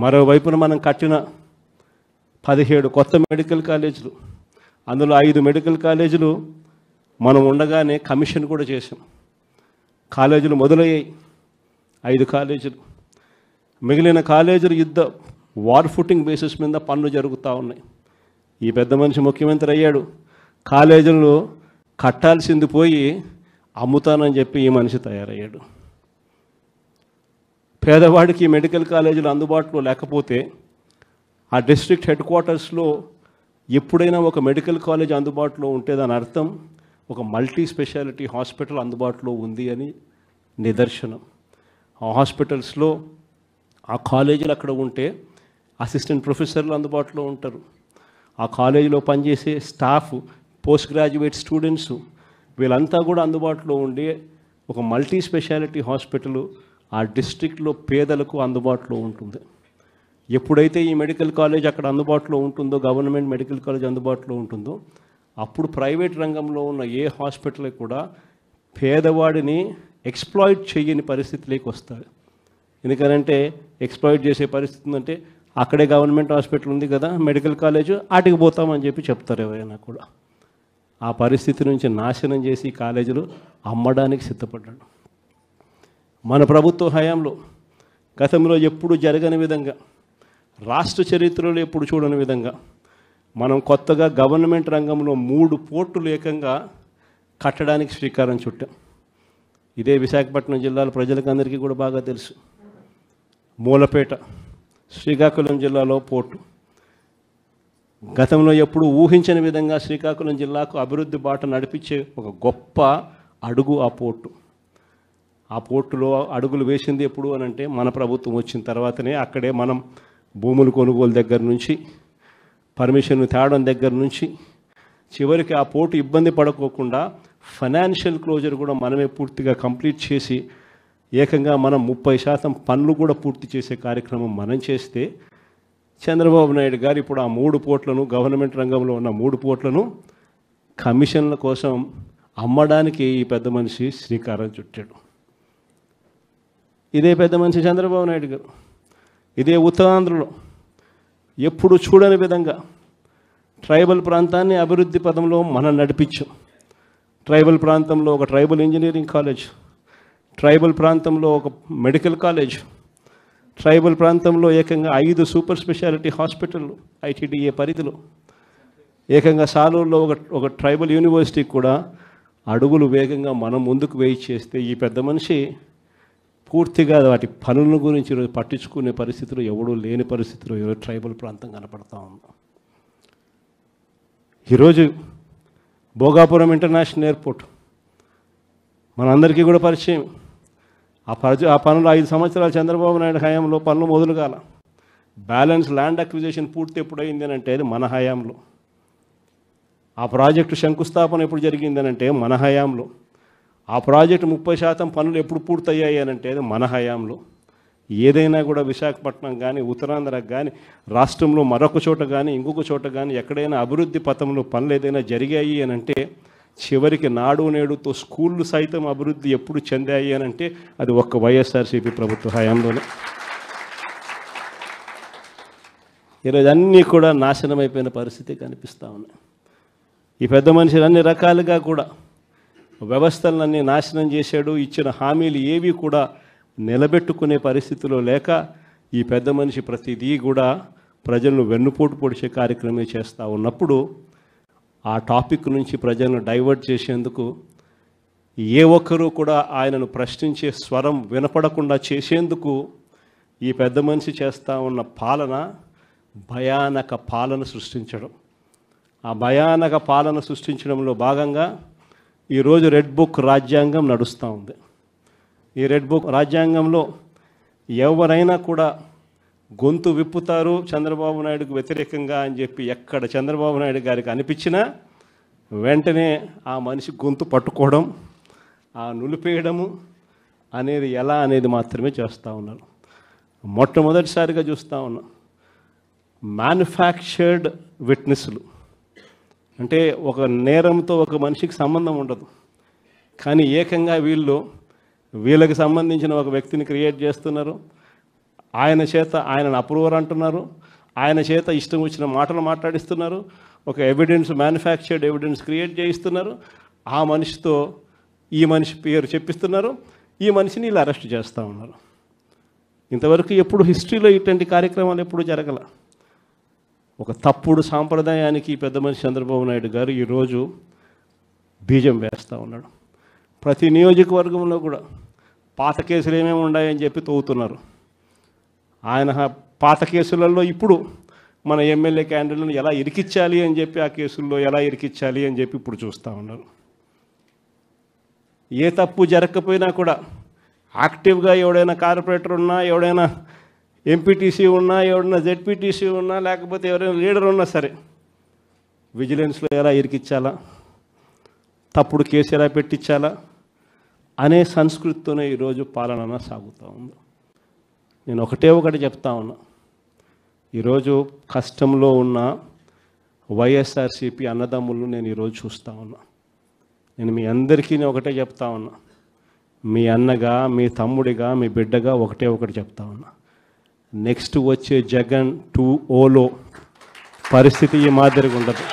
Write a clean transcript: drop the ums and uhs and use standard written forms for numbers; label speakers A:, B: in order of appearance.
A: మరోవైపున మనం కట్టిన 17 కొత్త మెడికల్ కాలేజీలు, అందులో 5 మెడికల్ కాలేజీలు మనం ఉండగానే కమిషన్ కూడా చేసాం. కాలేజీలు మొదలయ్యాయి 5 కాలేజీలు. మిగిలిన కాలేజీలు యుద్ధ వార్ ఫుటింగ్ బేసిస్ మీద పనులు జరుగుతూ ఉన్నాయి. ఈ పెద్ద మనిషి ముఖ్యమంత్రి అయ్యాడు, కాలేజీలు కట్టాల్సింది పోయి అమ్ముతానని చెప్పి ఈ మనిషి తయారయ్యాడు. పేదవాడికి మెడికల్ కాలేజీలు అందుబాటులో లేకపోతే ఆ డిస్ట్రిక్ట్ హెడ్ క్వార్టర్స్లో ఎప్పుడైనా ఒక మెడికల్ కాలేజ్ అందుబాటులో ఉంటే దాని అర్థం ఒక మల్టీ స్పెషాలిటీ హాస్పిటల్ అందుబాటులో ఉంది అని నిదర్శనం. ఆ హాస్పిటల్స్లో ఆ కాలేజీలు అక్కడ ఉంటే అసిస్టెంట్ ప్రొఫెసర్లు అందుబాటులో ఉంటారు. ఆ కాలేజీలో పనిచేసే స్టాఫ్, పోస్ట్ గ్రాడ్యుయేట్ స్టూడెంట్స్ వీళ్ళంతా కూడా అందుబాటులో ఉండే ఒక మల్టీ స్పెషాలిటీ హాస్పిటల్ ఆ డిస్ట్రిక్ట్లో పేదలకు అందుబాటులో ఉంటుంది. ఎప్పుడైతే ఈ మెడికల్ కాలేజ్ అక్కడ అందుబాటులో ఉంటుందో, గవర్నమెంట్ మెడికల్ కాలేజ్ అందుబాటులో ఉంటుందో, అప్పుడు ప్రైవేట్ రంగంలో ఉన్న ఏ హాస్పిటల్ కూడా పేదవాడిని ఎక్స్ప్లాయిట్ చేయని పరిస్థితిలోకి వస్తాయి. ఎందుకనంటే ఎక్స్ప్లాయిట్ చేసే పరిస్థితి ఉందంటే అక్కడే గవర్నమెంట్ హాస్పిటల్ ఉంది కదా, మెడికల్ కాలేజ్, ఆటికి పోతామని చెప్పి చెప్తారు ఎవరైనా కూడా. ఆ పరిస్థితి నుంచి నాశనం చేసి కాలేజీలు అమ్మడానికి సిద్ధపడ్డాడు. మన ప్రభుత్వ హయాంలో గతంలో ఎప్పుడు జరగని విధంగా, రాష్ట్ర చరిత్రలో ఎప్పుడు చూడని విధంగా మనం కొత్తగా గవర్నమెంట్ రంగంలో 3 పోర్టులు ఏకంగా కట్టడానికి శ్రీకారం చుట్టాం. ఇదే విశాఖపట్నం జిల్లాల ప్రజలకు అందరికీ కూడా బాగా తెలుసు. మూలపేట, శ్రీకాకుళం జిల్లాలో పోర్టు. గతంలో ఎప్పుడు ఊహించని విధంగా శ్రీకాకుళం జిల్లాకు అభివృద్ధి బాట నడిపించే ఒక గొప్ప అడుగు ఆ పోర్టు. ఆ పోర్టులో అడుగులు వేసింది ఎప్పుడు అని అంటే మన ప్రభుత్వం వచ్చిన తర్వాతనే. అక్కడే మనం భూములు కొనుగోలు దగ్గర నుంచి, పర్మిషన్ తేవడం దగ్గర నుంచి, చివరికి ఆ పోర్టు ఇబ్బంది పడకోకుండా ఫైనాన్షియల్ క్లోజర్ కూడా మనమే పూర్తిగా కంప్లీట్ చేసి ఏకంగా మనం 30% పనులు కూడా పూర్తి చేసే కార్యక్రమం మనం చేస్తే, చంద్రబాబు నాయుడు గారు ఇప్పుడు ఆ 3 పోర్టులను, గవర్నమెంట్ రంగంలో ఉన్న 3 పోర్టులను కమిషన్ల కోసం అమ్మడానికి ఈ పెద్ద మనిషి శ్రీకారం చుట్టాడు. ఇదే పెద్ద మనిషి చంద్రబాబు నాయుడు గారు ఇదే ఉత్తరాంధ్రలో ఎప్పుడు చూడని విధంగా ట్రైబల్ ప్రాంతాన్ని అభివృద్ధి పదంలో మనం నడిపించాం. ట్రైబల్ ప్రాంతంలో ఒక ట్రైబల్ ఇంజనీరింగ్ కాలేజ్, ట్రైబల్ ప్రాంతంలో ఒక మెడికల్ కాలేజ్, ట్రైబల్ ప్రాంతంలో ఏకంగా 5 సూపర్ స్పెషాలిటీ హాస్పిటళ్ళు ఐటీడీఏ పరిధిలో, ఏకంగా సాలూరులో ఒక ట్రైబల్ యూనివర్సిటీ కూడా అడుగులు వేగంగా మనం ముందుకు వేయి చేస్తే ఈ పెద్ద మనిషి పూర్తిగా వాటి పనుల గురించి ఈరోజు పట్టించుకునే పరిస్థితులు ఎవడూ లేని పరిస్థితులు ఈరోజు ట్రైబల్ ప్రాంతం కనపడతా ఉంది. ఈరోజు భోగాపురం ఇంటర్నేషనల్ ఎయిర్పోర్ట్ మనందరికీ కూడా పరిచయం. ఆ పనులు 5 సంవత్సరాలు చంద్రబాబు నాయుడు హయాంలో పనులు మొదలు కాల. బ్యాలెన్స్ ల్యాండ్ అక్విజిషన్ పూర్తి ఎప్పుడైంది అని అంటే అది మన హయాంలో. ఆ ప్రాజెక్టు శంకుస్థాపన ఎప్పుడు జరిగింది అని అంటే మన హయాంలో. ఆ ప్రాజెక్టు 30% పనులు ఎప్పుడు పూర్తయ్యాయి అని అంటే అది మన హయాంలో. ఏదైనా కూడా విశాఖపట్నం కానీ, ఉత్తరాంధ్రకు కానీ, రాష్ట్రంలో మరొక చోట కానీ, ఇంకొక చోట కానీ ఎక్కడైనా అభివృద్ధి పథంలో పనులు ఏదైనా జరిగాయి అని అంటే, చివరికి నాడు నేడుతో స్కూళ్ళు సైతం అభివృద్ధి ఎప్పుడు చెందాయి అని అంటే అది ఒక్క వైఎస్ఆర్సీపీ ప్రభుత్వ హయాంలోనే. ఈరోజు అన్నీ కూడా నాశనమైపోయిన పరిస్థితి కనిపిస్తూ ఉన్నాయి. ఈ పెద్ద మనుషులు అన్ని రకాలుగా కూడా వ్యవస్థలన్నీ నాశనం చేశాడు. ఇచ్చిన హామీలు ఏవి కూడా నిలబెట్టుకునే పరిస్థితిలో లేక ఈ పెద్ద మనిషి ప్రతిదీ కూడా ప్రజలను వెన్నుపోటు పొడిచే కార్యక్రమే చేస్తూ ఉన్నప్పుడు ఆ టాపిక్ నుంచి ప్రజలను డైవర్ట్ చేసేందుకు ఏ ఒక్కరూ కూడా ఆయనను ప్రశ్నించే స్వరం వినపడకుండా చేసేందుకు ఈ పెద్ద మనిషి చేస్తూ ఉన్న పాలన భయానక పాలన సృష్టించడం. ఆ భయానక పాలన సృష్టించడంలో భాగంగా ఈరోజు రెడ్ బుక్ రాజ్యాంగం నడుస్తూ ఉంది. ఈ రెడ్ బుక్ రాజ్యాంగంలో ఎవరైనా కూడా గొంతు విప్పుతారు చంద్రబాబు నాయుడుకు వ్యతిరేకంగా అని చెప్పి ఎక్కడ చంద్రబాబు నాయుడు గారికి అనిపించినా వెంటనే ఆ మనిషి గొంతు పట్టుకోవడం, ఆ నులిపేయడము అనేది ఎలా అనేది మాత్రమే చేస్తూ ఉన్నారు. మొట్టమొదటిసారిగా చూస్తూ ఉన్నాం మ్యానుఫ్యాక్చర్డ్ విట్నెస్లు. అంటే ఒక నేరంతో ఒక మనిషికి సంబంధం ఉండదు, కానీ ఏకంగా వీళ్ళకి సంబంధించిన ఒక వ్యక్తిని క్రియేట్ చేస్తున్నారు. ఆయన చేత ఆయనను అప్రూవర్ అంటున్నారు, ఆయన చేత ఇష్టం వచ్చిన మాటలు మాట్లాడిస్తున్నారు, ఒక ఎవిడెన్స్ మ్యానుఫ్యాక్చర్డ్ ఎవిడెన్స్ క్రియేట్ చేయిస్తున్నారు, ఆ మనిషితో ఈ మనిషి పేరు చెప్పిస్తున్నారు, ఈ మనిషిని ఇలా అరెస్ట్ చేస్తూ ఉన్నారు. ఇంతవరకు ఎప్పుడు హిస్టరీలో ఇటువంటి కార్యక్రమాలు ఎప్పుడు జరగల. ఒక తప్పుడు సాంప్రదాయానికి పెద్ద మనిషి చంద్రబాబు నాయుడు గారు ఈరోజు బీజం వేస్తూ ఉన్నాడు. ప్రతి నియోజకవర్గంలో కూడా పాత కేసులు ఏమేమి ఉన్నాయని చెప్పి తవ్వుతున్నారు. ఆయన పాత కేసులలో ఇప్పుడు మన ఎమ్మెల్యే క్యాండిడేట్లను ఎలా ఇరికించాలి అని చెప్పి, ఆ కేసుల్లో ఎలా ఇరికించాలి అని చెప్పి ఇప్పుడు చూస్తూ ఉన్నారు. ఏ తప్పు జరగకపోయినా కూడా యాక్టివ్గా ఎవడైనా కార్పొరేటర్ ఉన్నా, ఎవడైనా ఎంపీటీసీ ఉన్నా, ఎవడైనా జెడ్పీటీసీ ఉన్నా, లేకపోతే ఎవరైనా లీడర్ ఉన్నా సరే విజిలెన్స్లో ఎలా ఇరికించాలా, తప్పుడు కేసు ఎలా పెట్టించాలా అనే సంస్కృతితోనే ఈరోజు పాలన సాగుతూ ఉంది. నేను ఒకటి చెప్తా ఉన్నా, ఈరోజు కష్టంలో ఉన్న వైఎస్ఆర్సీపీ అన్నదమ్ములు నేను ఈరోజు చూస్తూ ఉన్నా. నేను మీ అందరికీ ఒకటే చెప్తా ఉన్నా, మీ అన్నగా, మీ తమ్ముడిగా, మీ బిడ్డగా ఒకటి చెప్తా ఉన్నా. నెక్స్ట్ వచ్చే జగన్ 2.0లో పరిస్థితి ఈ మాదిరిగా ఉండదు.